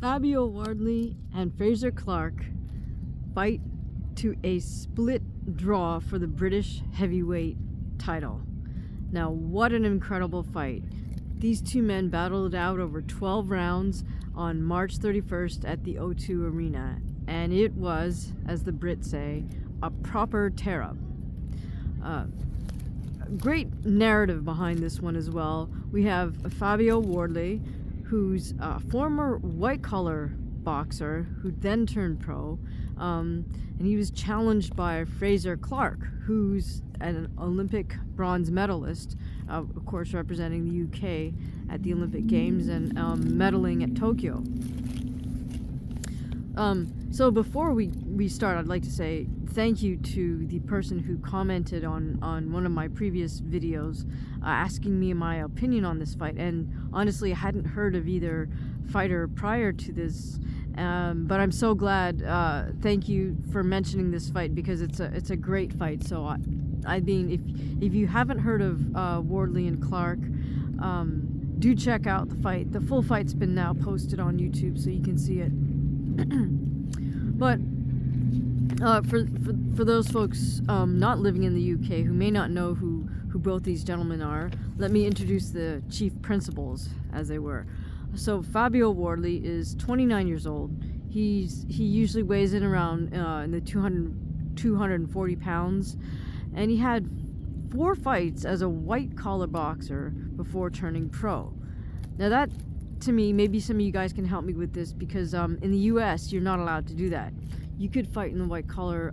Fabio WARDLEY and Frazer CLARKE fight to a split draw for the British heavyweight title. Now, what an incredible fight. These two men battled it out over 12 rounds on March 31st at the O2 Arena, and it was, as the Brits say, a proper tear-up. Great narrative behind this one as well. We have Fabio WARDLEY, who's a former white-collar boxer who then turned pro, and he was challenged by Frazer CLARKE, who's an Olympic bronze medalist, of course representing the UK at the Olympic Games and medaling at Tokyo. So before we start, I'd like to say thank you to the person who commented on one of my previous videos asking me my opinion on this fight. And honestly, I hadn't heard of either fighter prior to this, but I'm so glad. Thank you for mentioning this fight, because it's a great fight. So I mean, if you haven't heard of WARDLEY and CLARKE, do check out the fight. The full fight's been now posted on YouTube, so you can see it. But for those folks not living in the UK who may not know who both these gentlemen are, let me introduce the chief principals, as they were. So Fabio WARDLEY is 29 years old. He usually weighs in around in the 240 pounds, and he had 4 fights as a white-collar boxer before turning pro. Now that, to me, maybe some of you guys can help me with this, because in the US you're not allowed to do that. You could fight in the white-collar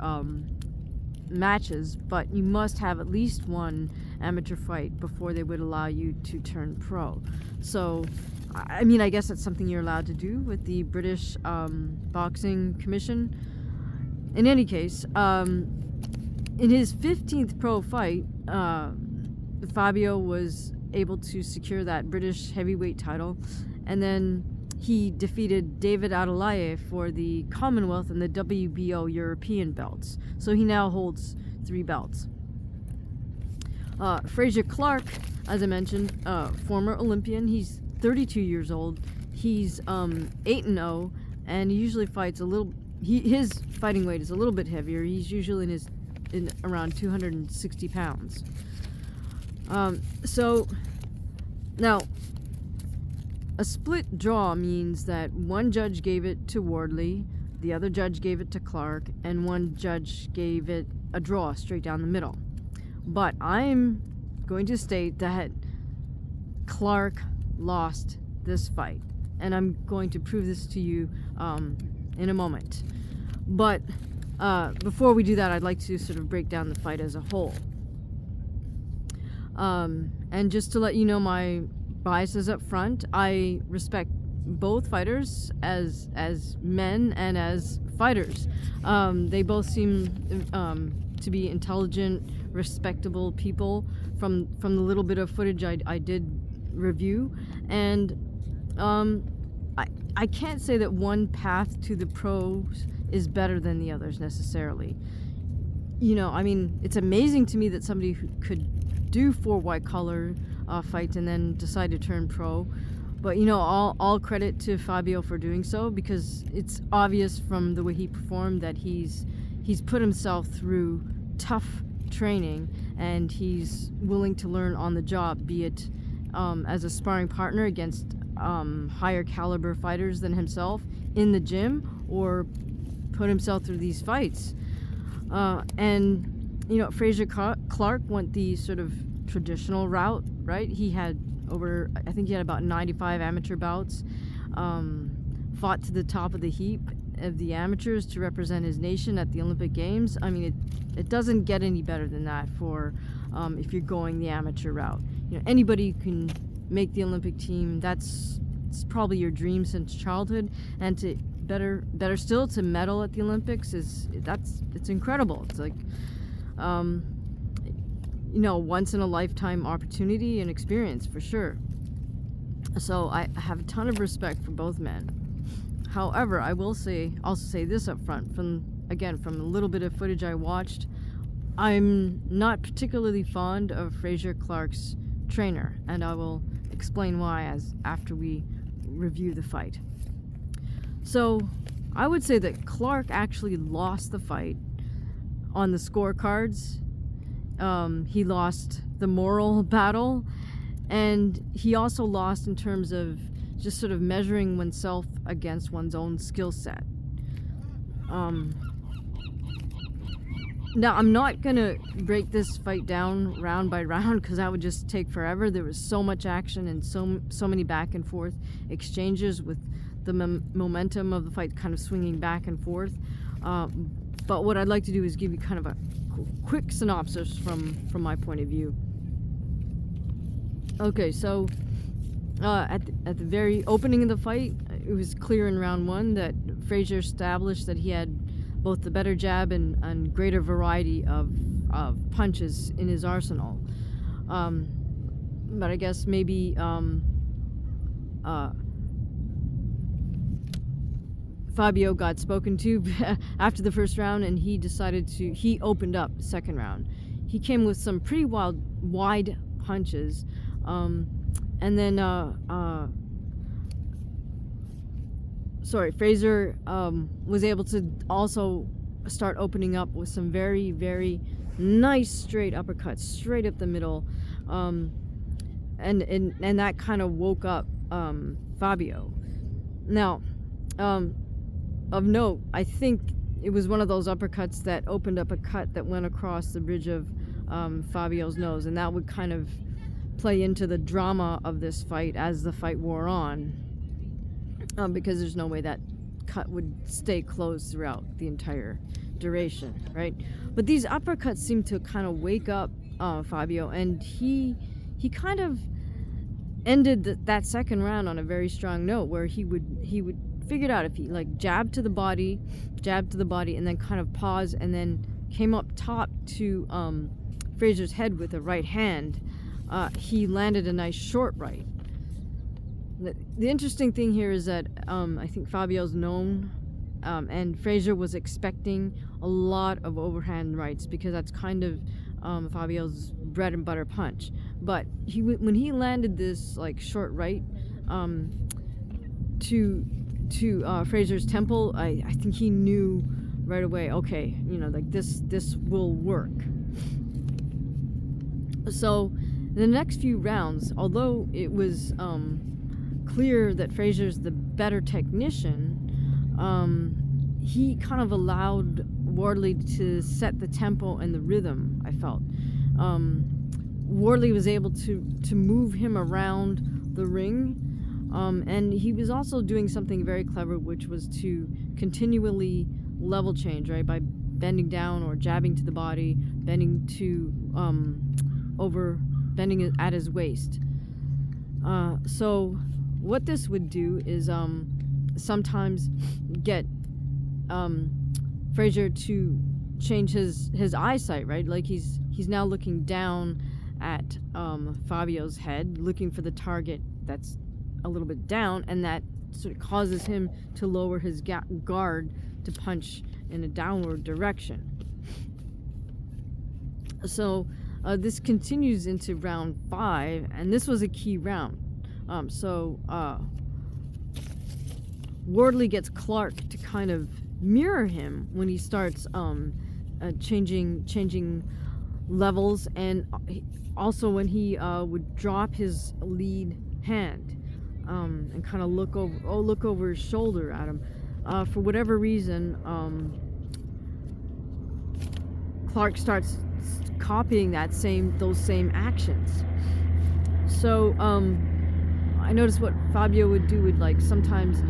matches, but you must have at least one amateur fight before they would allow you to turn pro. So I mean, I guess that's something you're allowed to do with the British Boxing Commission. In any case, in his 15th pro fight, Fabio was able to secure that British heavyweight title, and then he defeated David Adelaye for the Commonwealth and the WBO European belts. So he now holds 3 belts. Frazer CLARKE, as I mentioned, former Olympian. He's 32 years old. He's 8-0, and he usually fights a little. His fighting weight is a little bit heavier. He's usually in around 260 pounds. So now, a split draw means that one judge gave it to WARDLEY, the other judge gave it to CLARKE, and one judge gave it a draw straight down the middle. But I'm going to state that CLARKE lost this fight, and I'm going to prove this to you in a moment. But before we do that, I'd like to sort of break down the fight as a whole. And just to let you know my biases up front, I respect both fighters as men and as fighters. They both seem to be intelligent, respectable people from the little bit of footage I did review. And I can't say that one path to the pros is better than the others necessarily. You know, I mean, it's amazing to me that somebody who could do 4 white-collar fights and then decide to turn pro. But, you know, all credit to Fabio for doing so, because it's obvious from the way he performed that he's put himself through tough training, and he's willing to learn on the job, be it as a sparring partner against higher caliber fighters than himself in the gym, or put himself through these fights. And, you know, Frazer CLARKE went the sort of traditional route, right? He had I think he had about 95 amateur bouts, fought to the top of the heap of the amateurs to represent his nation at the Olympic Games. I mean, it doesn't get any better than that for if you're going the amateur route. You know, anybody can make the Olympic team. It's probably your dream since childhood, and to better still to medal at the Olympics it's incredible. It's like you know, once in a lifetime opportunity and experience for sure. So I have a ton of respect for both men. However, I will also say this up front, from a little bit of footage I watched, I'm not particularly fond of Frazer CLARKE's trainer, and I will explain why after we review the fight. So I would say that Clarke actually lost the fight on the scorecards. He lost the moral battle, and he also lost in terms of just sort of measuring oneself against one's own skill set. Now, I'm not gonna break this fight down round by round because that would just take forever. There was so much action and so many back and forth exchanges with the momentum of the fight kind of swinging back and forth. But what I'd like to do is give you kind of a quick synopsis from my point of view. Okay, so at the very opening of the fight, it was clear in round one that Frazer established that he had both the better jab and greater variety of punches in his arsenal. But I guess maybe Fabio got spoken to after the first round, and he opened up the second round. He came with some pretty wide punches, and then Frazer was able to also start opening up with some very, very nice straight uppercuts straight up the middle, and that kind of woke up Fabio. Now, of note, I think it was one of those uppercuts that opened up a cut that went across the bridge of Fabio's nose, and that would kind of play into the drama of this fight as the fight wore on, because there's no way that cut would stay closed throughout the entire duration, right? But these uppercuts seemed to kind of wake up Fabio, and he kind of ended that second round on a very strong note, where he would figure it out if he like jabbed to the body, and then kind of paused, and then came up top to Frazer's head with a right hand. He landed a nice short right. The interesting thing here is that I think Fabio's known, and Frazer was expecting a lot of overhand rights because that's kind of Fabio's bread and butter punch. But when he landed this like short right to Frazer's temple, I think he knew right away, okay, like this will work. So the next few rounds, although it was clear that Frazer's the better technician, he kind of allowed Wardley to set the tempo and the rhythm, I felt. Wardley was able to move him around the ring, and he was also doing something very clever, which was to continually level change, right, by bending down or jabbing to the body, bending at his waist. So what this would do is sometimes get Frazer to change his eyesight, right? Like he's now looking down at Fabio's head, looking for the target that's a little bit down, and that sort of causes him to lower his guard to punch in a downward direction. So this continues into round 5, and this was a key round. Wardley gets Clarke to kind of mirror him when he starts changing levels, and also when he would drop his lead hand and kind of look over his shoulder at him. For whatever reason, Clarke starts copying those same actions. So I noticed what Fabio would do would like sometimes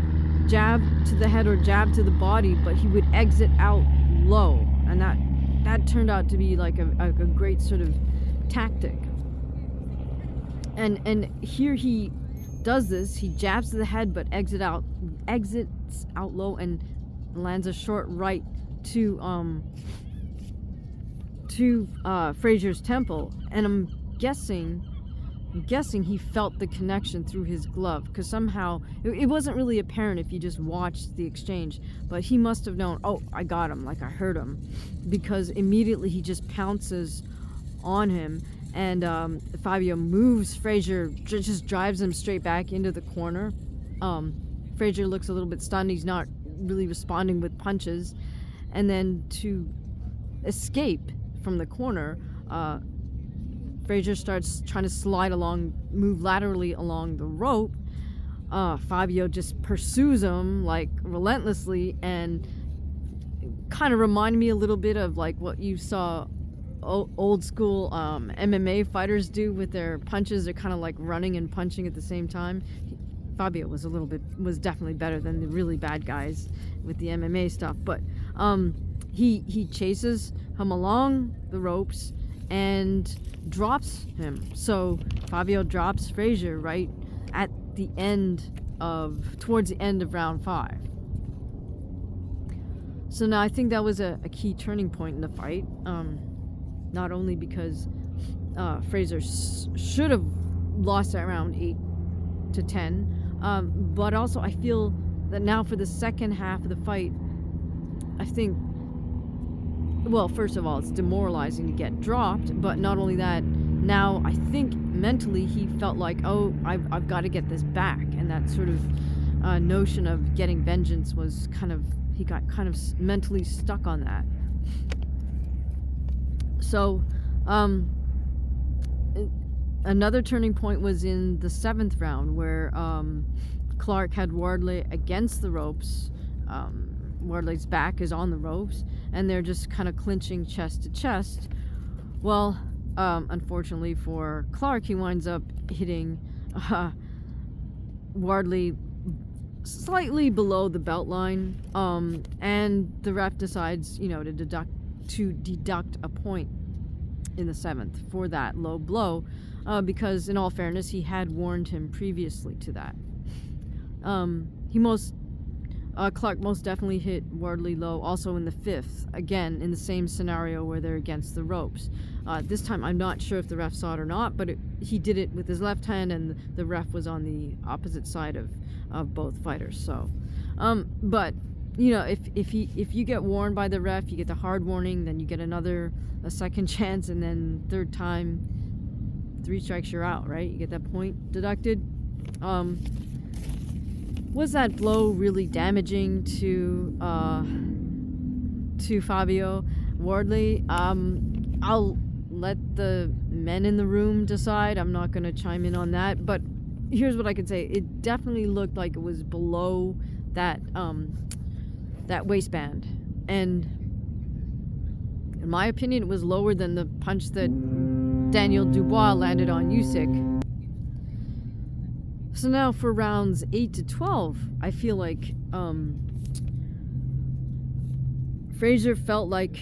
jab to the head or jab to the body, but he would exit out low, and that turned out to be like a great sort of tactic. And here he does this. He jabs to the head, but exits out low and lands a short right to Frazer's temple. And I'm guessing he felt the connection through his glove, because somehow it wasn't really apparent if you just watched the exchange, but he must have known, oh, I got him, like I heard him, because immediately he just pounces on him, and Fabio moves Frazer, just drives him straight back into the corner, Frazer looks a little bit stunned. He's not really responding with punches. And then to escape from the corner, Frazer starts trying to slide along, move laterally along the rope. Fabio just pursues him like relentlessly, and kind of reminded me a little bit of like what you saw old school MMA fighters do with their punches. They're kind of like running and punching at the same time. Fabio was definitely better than the really bad guys with the MMA stuff, but he chases him along the ropes and drops him. So Fabio drops Frazer right at the towards the end of round 5. So now I think that was a key turning point in the fight. Not only because Frazer should have lost that round 8-10, but also I feel that now for the second half of the fight, I think, well, first of all, it's demoralizing to get dropped, but not only that, now I think mentally he felt like, oh, I've got to get this back, and that sort of notion of getting vengeance was he got kind of mentally stuck on that. So another turning point was in the 7th round, where Clarke had Wardley against the ropes. Wardley's back is on the ropes, and they're just kind of clinching chest to chest. Well, unfortunately for Clarke, he winds up hitting Wardley slightly below the belt line, and the ref decides, to deduct a point in the 7th for that low blow, because in all fairness, he had warned him previously to that. Clarke most definitely hit Wardley low also in the 5th, again in the same scenario where they're against the ropes. This time I'm not sure if the ref saw it or not, but he did it with his left hand, and the ref was on the opposite side of both fighters. So, but if you get warned by the ref, you get the hard warning, then you get a second chance, and then third time, 3 strikes, you're out, right? You get that point deducted. Was that blow really damaging to Fabio Wardley? I'll let the men in the room decide. I'm not going to chime in on that, but here's what I can say. It definitely looked like it was below that waistband, and in my opinion, it was lower than the punch that Daniel Dubois landed on Usyk. So now for rounds 8-12, I feel like Frazer felt like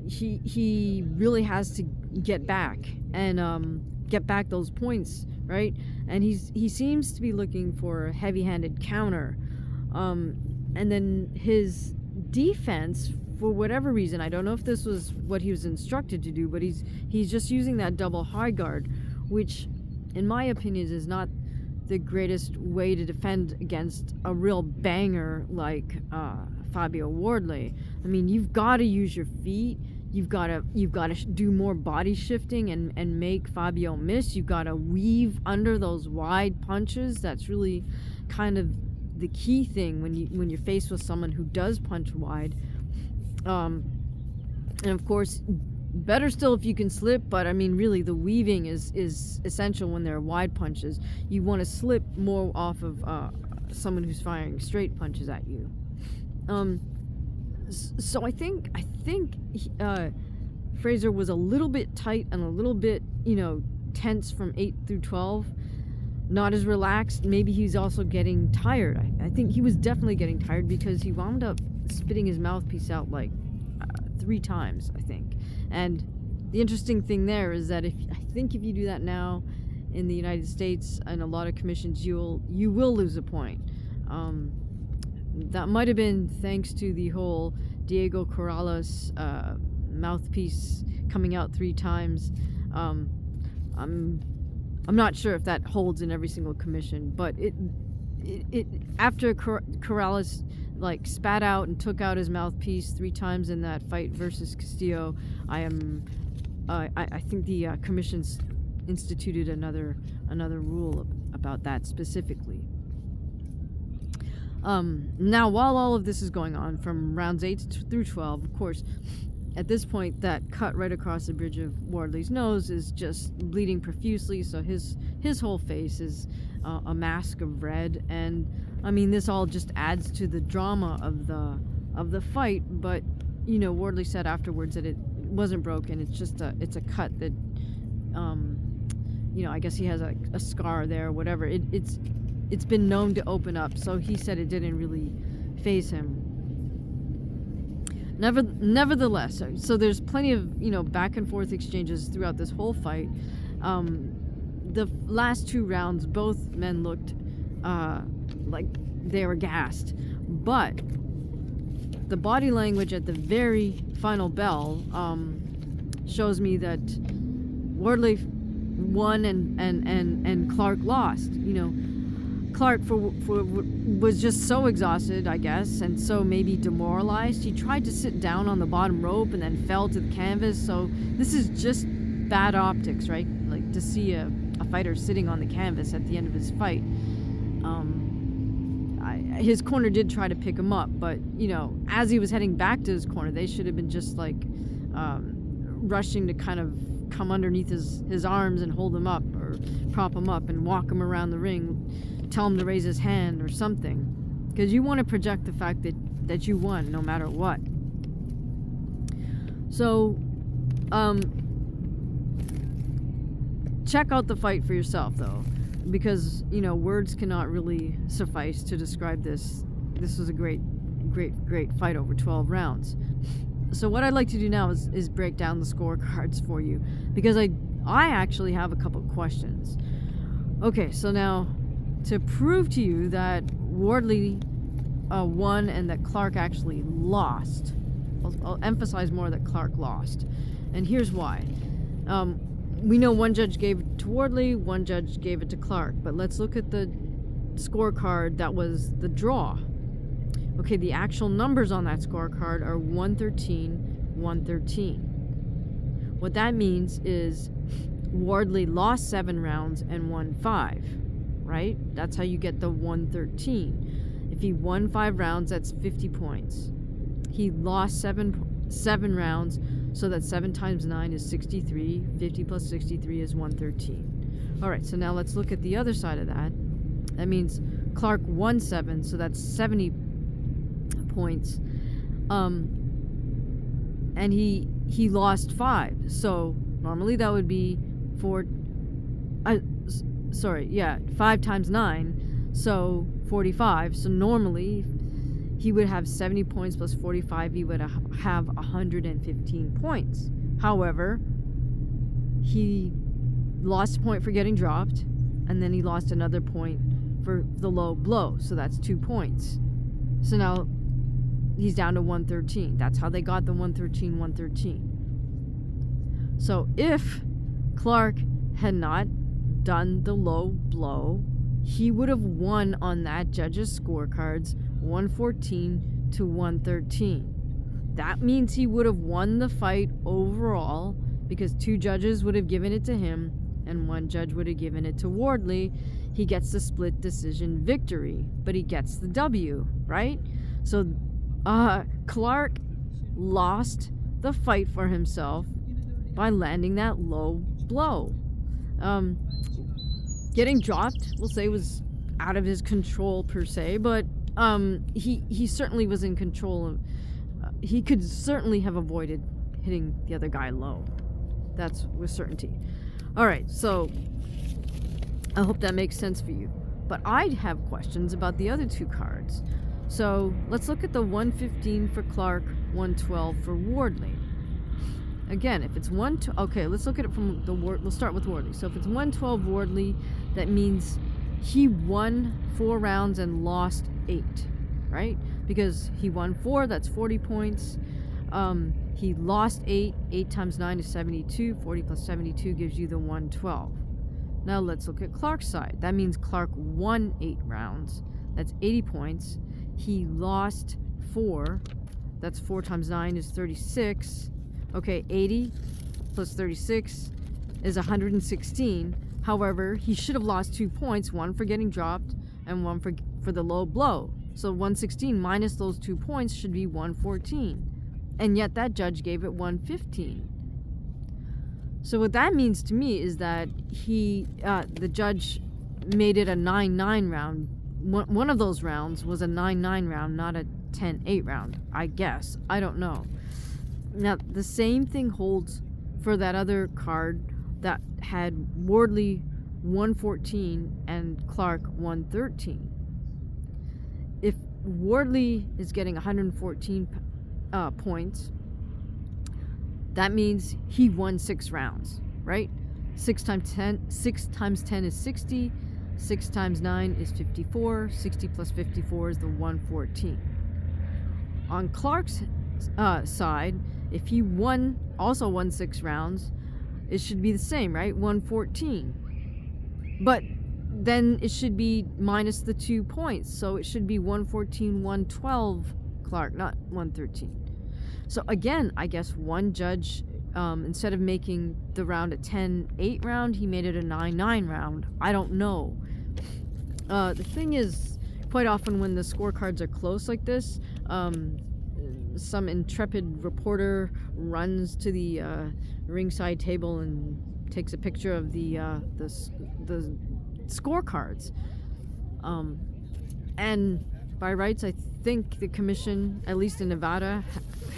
he really has to get back and get back those points, right? And he seems to be looking for a heavy-handed counter, and then his defense, for whatever reason, I don't know if this was what he was instructed to do, but he's just using that double high guard, which in my opinion is not the greatest way to defend against a real banger like Fabio Wardley. I mean, you've got to use your feet. You've got to do more body shifting and make Fabio miss. You've got to weave under those wide punches. That's really kind of the key thing when you're faced with someone who does punch wide. And of course, better still if you can slip, but I mean, really, the weaving is essential when there are wide punches. You want to slip more off of someone who's firing straight punches at you. So I think Frazer was a little bit tight and a little bit, tense from 8-12. Not as relaxed. Maybe he's also getting tired. I think he was definitely getting tired because he wound up spitting his mouthpiece out like 3 times, I think. And the interesting thing there is that if you do that now in the United States and a lot of commissions, you will lose a point. That might have been thanks to the whole Diego Corrales mouthpiece coming out 3 times. I'm not sure if that holds in every single commission, but it after Corrales spat out and took out his mouthpiece 3 times in that fight versus Castillo, I think the commissions instituted another rule about that specifically. Now, while all of this is going on, from rounds 8 through 12, of course, at this point, that cut right across the bridge of Wardley's nose is just bleeding profusely, so his whole face is a mask of red, and I mean, this all just adds to the drama of the fight. But you know, Wardley said afterwards that it wasn't broken; it's just it's a cut that, you know, I guess he has a scar there, or whatever. It's been known to open up, so he said it didn't really faze him. Nevertheless, so there's plenty of, you know, back and forth exchanges throughout this whole fight. The last 2 rounds, both men looked like they were gassed, but the body language at the very final bell shows me that Wardley won and Clarke lost. You know, Clarke was just so exhausted, I guess, and so maybe demoralized. He tried to sit down on the bottom rope and then fell to the canvas. So this is just bad optics, right? Like, to see a fighter sitting on the canvas at the end of his fight. His corner did try to pick him up, but you know, as he was heading back to his corner, they should have been just like rushing to kind of come underneath his arms and hold him up, or prop him up and walk him around the ring, tell him to raise his hand or something, because you want to project the fact that you won no matter what. So check out the fight for yourself, though, because you know, words cannot really suffice to describe this. This was a great fight over 12 rounds. So what I'd like to do now is break down the scorecards for you, because I actually have a couple questions. Okay, so now, to prove to you that Wardley won and that Clarke actually lost, I'll emphasize more that Clarke lost, and here's why. We know one judge gave it to Wardley, one judge gave it to Clarke, but let's look at the scorecard that was the draw. Okay, the actual numbers on that scorecard are 113, 113. What that means is Wardley lost 7 rounds and won 5, right? That's how you get the 113. If he won 5 rounds, that's 50 points. He lost 7 rounds, so that 7 times 9 is 63. 50 plus 63 is 113. All right, so now let's look at the other side of that. That means Clarke won 7, so that's 70 points. And he lost 5. So normally that would be 5 times 9, so 45. So normally he would have 70 points plus 45. He would have 115 points. However, he lost a point for getting dropped, and then he lost another point for the low blow. So that's 2 points. So now he's down to 113. That's how they got the 113, 113. So if Clarke had not done the low blow, he would have won on that judge's scorecards 114 to 113. That means he would have won the fight overall, because 2 judges would have given it to him and 1 judge would have given it to Wardley. He gets the split decision victory, but he gets the W, right? So Clarke lost the fight for himself by landing that low blow. Getting dropped, we'll say, was out of his control per se, but he certainly was in control of, he could certainly have avoided hitting the other guy low. That's with certainty. All right, so I hope that makes sense for you. But I'd have questions about the other 2 cards. So let's look at the 115 for Clarke, 112 for Wardley. Again, if it's okay, let's look at it from we'll start with Wardley. So if it's 112 Wardley, that means he won 4 rounds and lost 8, right? Because he won 4, that's 40 points. He lost 8. 8 times 9 is 72. 40 plus 72 gives you the 112. Now let's look at Clarke's side. That means Clarke won 8 rounds. That's 80 points. He lost 4. That's 4 times 9 is 36. Okay, 80 plus 36 is 116. However, he should have lost 2 points, 1 for getting dropped and 1 for the low blow. So 116 minus those 2 points should be 114. And yet that judge gave it 115. So what that means to me is that the judge made it a 9-9 round. One of those rounds was a 9-9 round, not a 10-8 round, I guess. I don't know. Now, the same thing holds for that other card that had Wardley 114 and Clarke 113. If Wardley is getting 114 points, that means he won 6 rounds, right? 6 times 10 is 60. 6 times 9 is 54. 60 plus 54 is the 114. On Clarke's side, if he also won 6 rounds, it should be the same, right? 114. But then it should be minus the 2 points. So it should be 114, 112 Clarke, not 113. So again, I guess one judge, instead of making the round a 10-8 round, he made it a 9-9 round. I don't know. The thing is, quite often when the scorecards are close like this, some intrepid reporter runs to the ringside table and takes a picture of the scorecards. And by rights, I think the commission, at least in Nevada,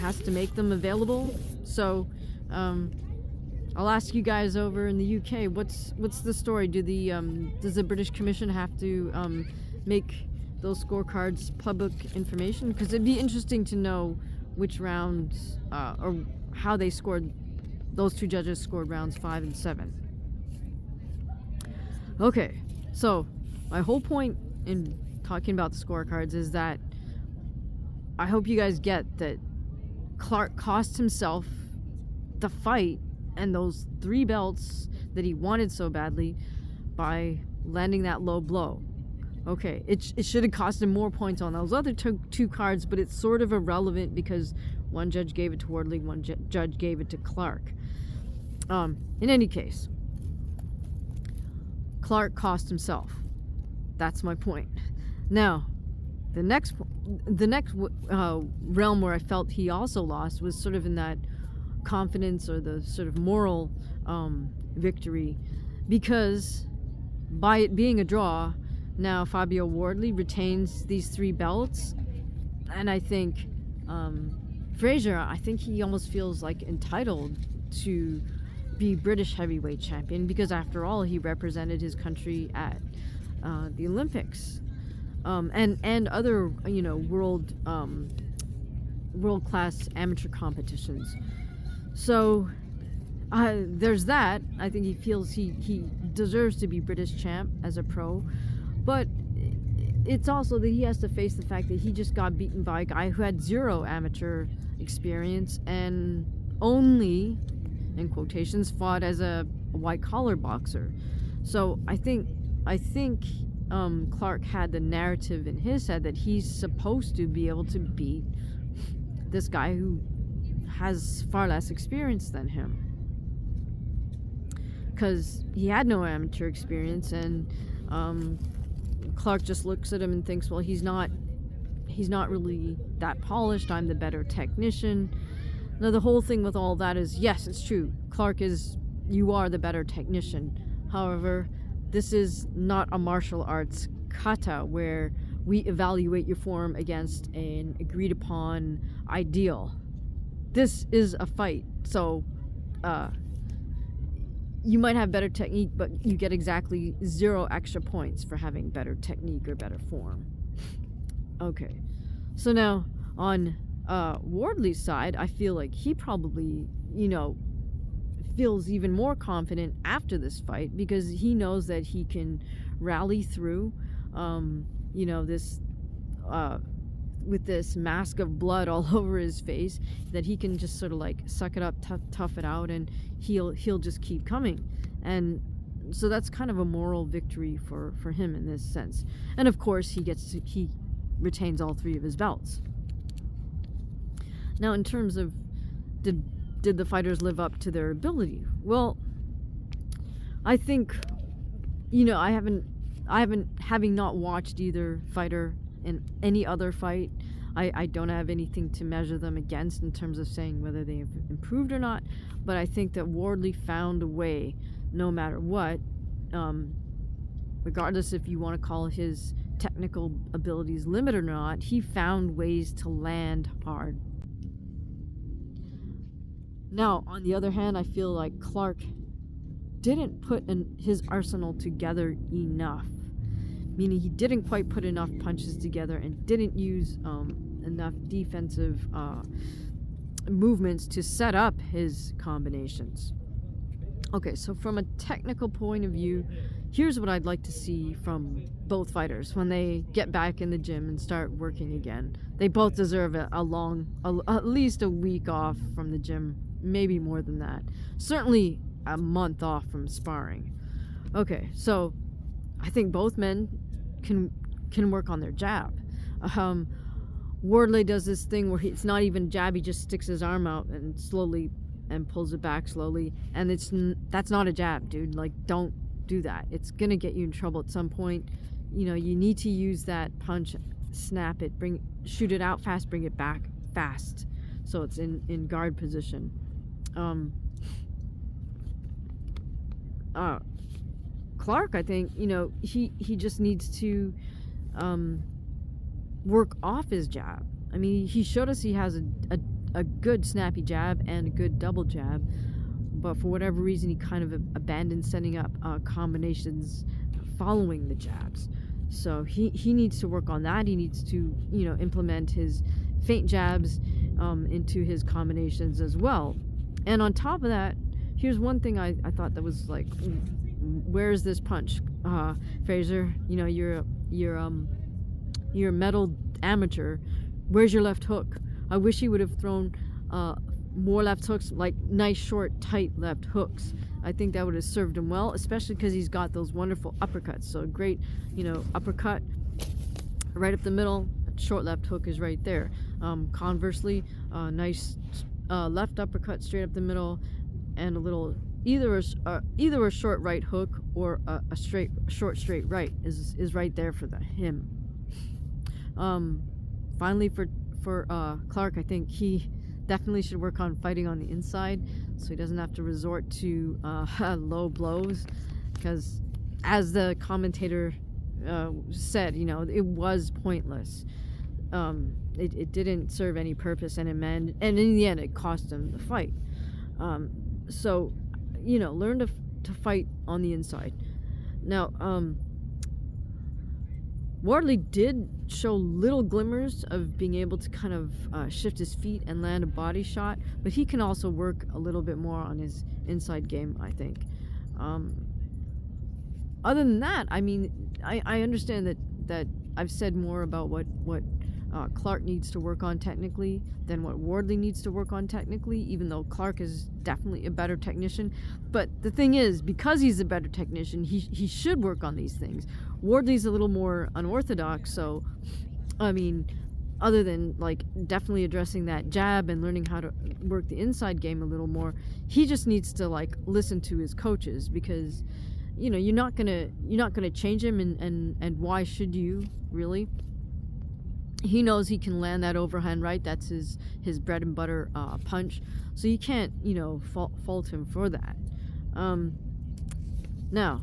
has to make them available. So I'll ask you guys over in the UK, what's the story? Does the British Commission have to make those scorecards public information? Because it'd be interesting to know which rounds or how they scored. Those 2 judges scored rounds 5 and 7. Okay, so my whole point in talking about the scorecards is that I hope you guys get that Clarke cost himself the fight and those 3 belts that he wanted so badly by landing that low blow. Okay, it should have cost him more points on those other two cards, but it's sort of irrelevant because one judge gave it to Wardley, one judge gave it to Clarke. In any case, Clarke cost himself. That's my point. Now, the next realm where I felt he also lost was sort of in that confidence or the sort of moral victory, because by it being a draw, now Fabio Wardley retains these 3 belts, and I think Frazer, I think he almost feels like entitled to be British heavyweight champion, because after all, he represented his country at the Olympics, and other world class amateur competitions. So there's that. I think he feels he deserves to be British champ as a pro, but it's also that he has to face the fact that he just got beaten by a guy who had 0 amateur experience and only, in quotations, fought as a white-collar boxer. So I think Clarke had the narrative in his head that he's supposed to be able to beat this guy who has far less experience than him, because he had no amateur experience, and Clarke just looks at him and thinks, well, he's not really that polished. I'm the better technician. Now, the whole thing with all that is, yes, it's true. Clarke you are the better technician. However, this is not a martial arts kata where we evaluate your form against an agreed upon ideal. This is a fight. So, you might have better technique, but you get exactly 0 extra points for having better technique or better form. Okay. So now, on Wardley's side, I feel like he probably, feels even more confident after this fight, because he knows that he can rally through, this, with this mask of blood all over his face, that he can just sort of like suck it up, tough it out, and he'll just keep coming. And so that's kind of a moral victory for him in this sense. And of course, he retains all 3 of his belts. Now, in terms of did the fighters live up to their ability? Well, I think, having not watched either fighter in any other fight. I don't have anything to measure them against in terms of saying whether they've improved or not, but I think that Wardley found a way, no matter what, regardless if you want to call his technical abilities limited or not, he found ways to land hard. Now, on the other hand, I feel like Clarke didn't put his arsenal together enough, meaning he didn't quite put enough punches together and didn't use enough defensive movements to set up his combinations. Okay, so from a technical point of view, here's what I'd like to see from both fighters when they get back in the gym and start working again. They both deserve at least a week off from the gym, maybe more than that. Certainly a month off from sparring. Okay, so I think both men can work on their jab. Wardley does this thing where it's not even a jab, he just sticks his arm out and slowly and pulls it back slowly, and that's not a jab, dude. Like, don't do that. It's gonna get you in trouble at some point. You know, you need to use that punch, snap it, shoot it out fast, bring it back fast, so it's in guard position. Clarke, I think, you know, he just needs to work off his jab. I mean, he showed us he has a good snappy jab and a good double jab, but for whatever reason he kind of abandoned setting up combinations following the jabs. So he needs to work on that. He needs to, you know, implement his feint jabs into his combinations as well. And on top of that, here's one thing I thought that was like, where's this punch? Frazer, you know, you're a medal amateur. Where's your left hook? I wish he would have thrown more left hooks, like nice, short, tight left hooks. I think that would have served him well, especially because he's got those wonderful uppercuts. So a great, you know, uppercut right up the middle, short left hook is right there. Conversely, nice left uppercut straight up the middle, and a little either a short right hook or a short straight right is right there for him. Finally, for Clarke, I think he definitely should work on fighting on the inside, so he doesn't have to resort to low blows, because as the commentator said, you know, it was pointless. It didn't serve any purpose, and in the end it cost him the fight. So, you know, learn to fight on the inside. Now, Wardley did show little glimmers of being able to kind of shift his feet and land a body shot, but he can also work a little bit more on his inside game, I think. Other than that, I mean, I understand that I've said more about what Clarke needs to work on technically than what Wardley needs to work on technically, even though Clarke is definitely a better technician. But the thing is, because he's a better technician, he should work on these things. Wardley's a little more unorthodox, so, I mean, other than, like, definitely addressing that jab and learning how to work the inside game a little more, he just needs to, like, listen to his coaches, because, you know, you're not gonna change him, and why should you, really? He knows he can land that overhand right. That's his bread and butter punch. So you can't, you know, fault him for that. Now,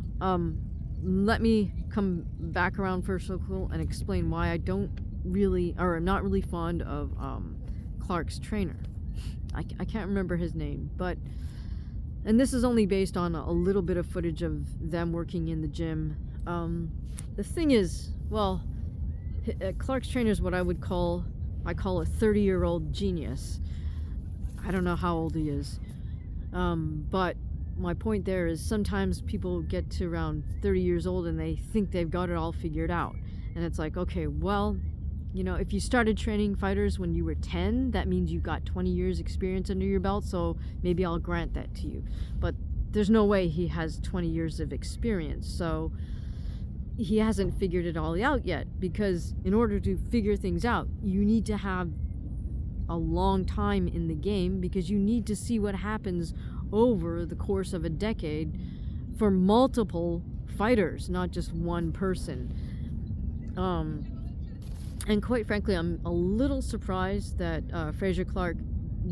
let me come back around for a circle and explain why I don't really, or I'm not really fond of Clarke's trainer. I can't remember his name, but, and this is only based on a little bit of footage of them working in the gym. The thing is, well, Clarke's trainer is what I call a 30-year-old genius. I don't know how old he is, but my point there is sometimes people get to around 30 years old and they think they've got it all figured out, and it's like, okay, well, you know, if you started training fighters when you were 10, that means you've got 20 years experience under your belt, so maybe I'll grant that to you. But there's no way he has 20 years of experience, so he hasn't figured it all out yet, because in order to figure things out, you need to have a long time in the game, because you need to see what happens over the course of a decade for multiple fighters, not just one person. And quite frankly, I'm a little surprised that Frazer Clarke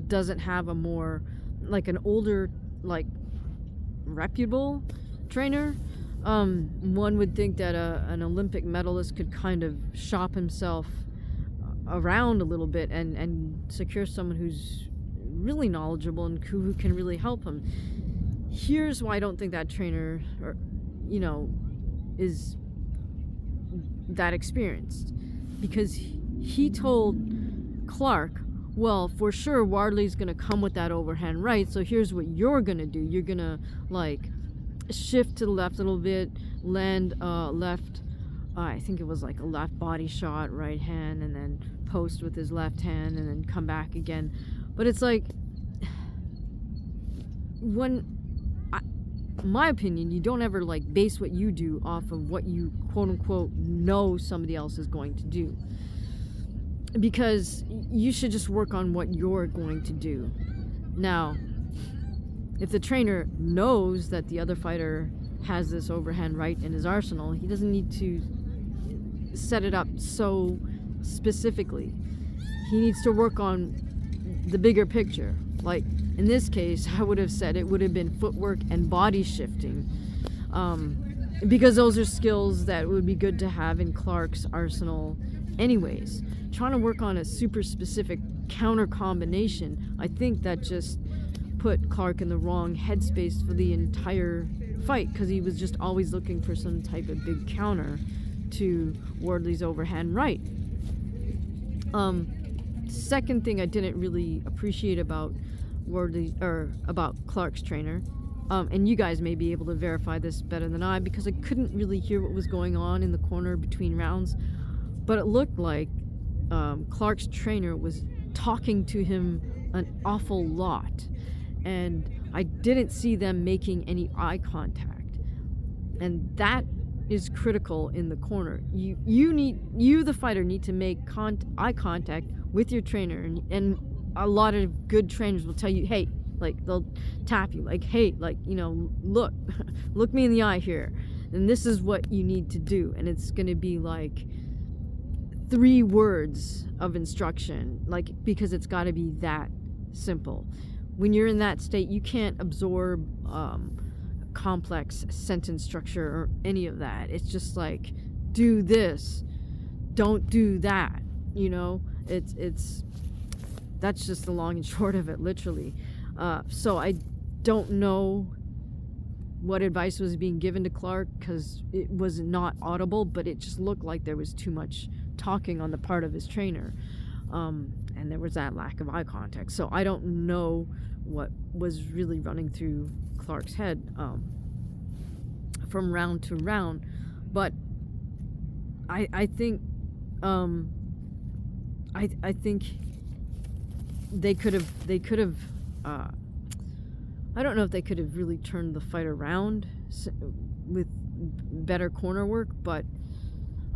doesn't have a more, like, an older, like, reputable trainer. One would think that an Olympic medalist could kind of shop himself around a little bit and secure someone who's really knowledgeable and who can really help him. Here's why I don't think that trainer, or, you know, is that experienced. Because he told Clarke, well, for sure Wardley's gonna come with that overhand right, so here's what you're gonna do. You're gonna, like, shift to the left a little bit, land left, I think it was like a left body shot, right hand, and then post with his left hand, and then come back again. But it's like, my opinion, you don't ever, like, base what you do off of what you quote unquote know somebody else is going to do, because you should just work on what you're going to do. Now, if the trainer knows that the other fighter has this overhand right in his arsenal, he doesn't need to set it up so specifically. He needs to work on the bigger picture. Like, in this case, I would have said it would have been footwork and body shifting, because those are skills that would be good to have in Clarke's arsenal anyways. Trying to work on a super specific counter combination, I think that just put Clarke in the wrong headspace for the entire fight, because he was just always looking for some type of big counter to Wardley's overhand right. Second thing I didn't really appreciate about about Clarke's trainer, and you guys may be able to verify this better than I, because I couldn't really hear what was going on in the corner between rounds, but it looked like Clarke's trainer was talking to him an awful lot, and I didn't see them making any eye contact, and that is critical in the corner. You the fighter need to make eye contact with your trainer, and a lot of good trainers will tell you, hey, like, they'll tap you, like, hey, like, you know, look me in the eye here, and this is what you need to do. And it's going to be like 3 words of instruction, like, because it's got to be that simple. When you're in that state, you can't absorb complex sentence structure or any of that. It's just like, do this, don't do that, you know. It's that's just the long and short of it, literally. So I don't know what advice was being given to Clarke, because it was not audible, but it just looked like there was too much talking on the part of his trainer, and there was that lack of eye contact. So I don't know what was really running through Clarke's head from round to round, but I think I think they could have I don't know if they could have really turned the fight around with better corner work, but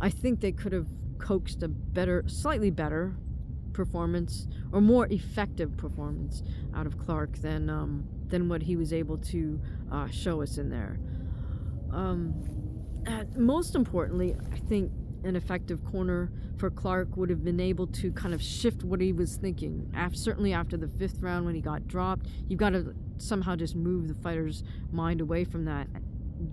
I think they could have coaxed a slightly better performance, or more effective performance, out of Clarke than what he was able to show us in there. Most importantly, I think an effective corner for Clarke would have been able to kind of shift what he was thinking. Certainly after the 5th round, when he got dropped, you've got to somehow just move the fighter's mind away from that,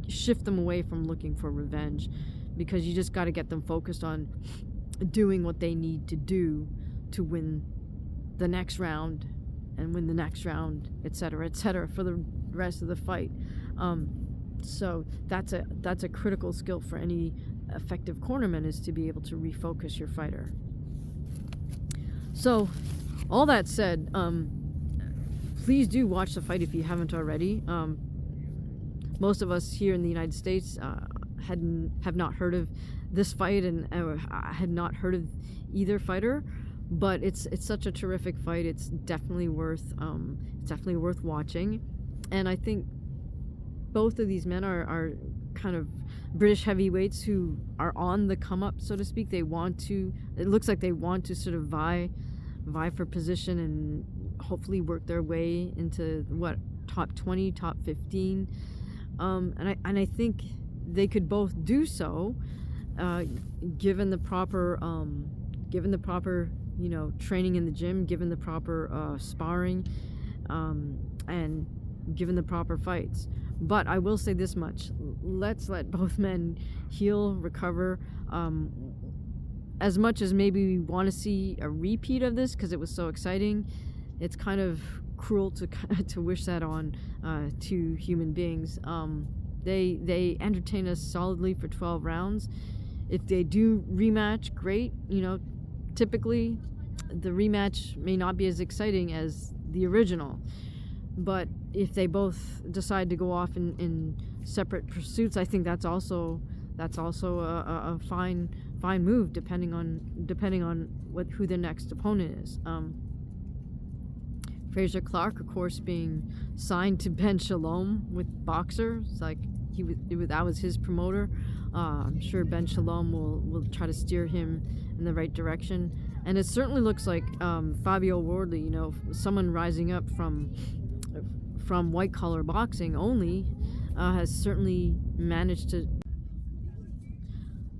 shift them away from looking for revenge, because you just got to get them focused on doing what they need to do to win the next round, and win the next round, etc., for the rest of the fight. So that's a critical skill for any effective cornerman, is to be able to refocus your fighter. So, all that said, please do watch the fight if you haven't already. Most of us here in the United States have not heard of this fight, and had not heard of either fighter, but it's such a terrific fight. It's definitely worth watching, and I think both of these men are kind of British heavyweights who are on the come up, so to speak. It looks like they want to sort of vie for position and hopefully work their way into top 20, top 15, and I think they could both do so, given the proper given the proper, you know, training in the gym, given the proper sparring, and given the proper fights. But I will say this much: let's let both men heal, recover. As much as maybe we want to see a repeat of this because it was so exciting, it's kind of cruel to wish that on two human beings. They entertain us solidly for 12 rounds. If they do rematch, great. You know, typically the rematch may not be as exciting as the original, but if they both decide to go off in separate pursuits, I think that's also a fine move, depending on who the next opponent is. Frazer Clarke, of course, being signed to Ben Shalom with Boxer. It's like that was his promoter. I'm sure Ben Shalom will try to steer him in the right direction. And it certainly looks like Fabio WARDLEY, you know, someone rising up from white collar boxing only, has certainly managed to.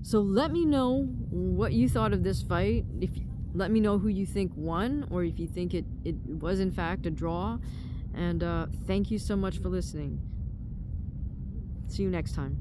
So let me know what you thought of this fight. Let me know who you think won, or if you think it was in fact a draw. And thank you so much for listening. See you next time.